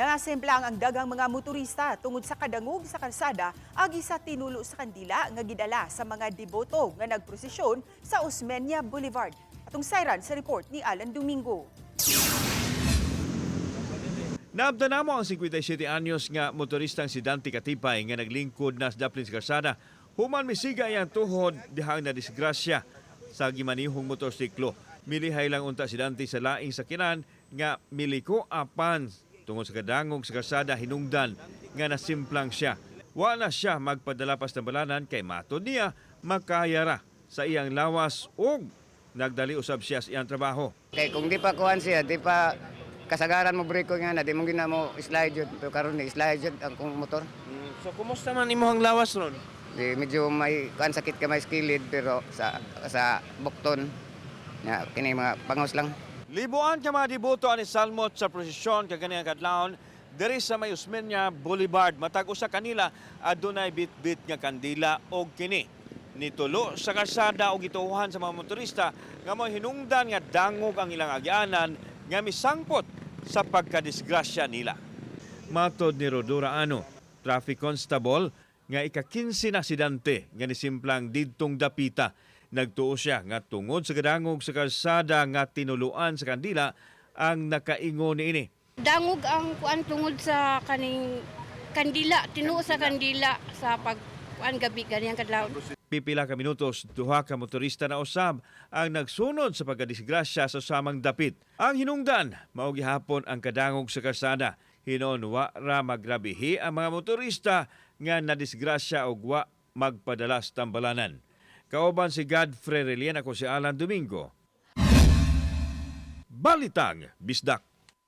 Nangasemplang ang dagang mga motorista tungod sa kadangog sa kalsada agi sa tinulo sa kandila nga gidala sa mga deboto nga nagprosesyon sa Osmeña Boulevard. Atong sayran sa report ni Alan Domingo. Naabda na mo ang 57 anyos nga motoristang si Dante Katipay nga naglingkod na sa daplin sa kalsada. Human misiga iyang tuhod dihang na disgrasya sa gimanihong motorsiklo. Milihay lang unta si Dante sa laing sakinan nga miliko apan tungod sa kadangog sa kalsada hinungdan nga nasimplang siya. Wala siya magpadala pa sa balanan kay matod niya makayara sa iyang lawas o nagdali usab siya sa iyang trabaho. Kay kung di pa kuhan siya, di pa kasagaran mo breko nga na, di mo gina mo slide yun. Pero karon ni slide yun ang kong motor. So kumusta man imong lawas ron? Di medyo may kuhan sakit ka may skilled pero sa bukton. Ya, kini mga pangos lang. Libuan ka mga deboto ani salmot sa prosesyon kaganiyang kadlawon diri sa may Osmeña Boulevard. Matag usa kanila adunay bit-bit nga kandila og kini nitulo sa kalsada og gituohan sa mga motorista nga mo hinungdan nga dangog ang ilang agyanan nga misangpot sa pagkadisgrasya nila. Matod ni Rodora Ano, traffic constable nga ika-15 na aksidente nga nisimplang didtong dapita. Nagtuo siya nga tungod sa kadangog sa kalsada nga tinuluan sa kandila ang nakaingon niini. Dangog ang kuan tungod sa kaning kandila, tinuo sa kandila sa pagkuan gabi ganyan kadlaw. Pipila ka minutos, duha ka motorista na usab ang nagsunod sa pagkadisgrasya sa samang dapit. Ang hinungdan, mao gihapon ang kadangog sa kalsada. Hinon wa ra magrabihi ang mga motorista nga nadisgrasya og wa magpadala sa tambalanan. Kauban si Godfrey Relian, ako si Alan Domingo. Balitang Bisdak.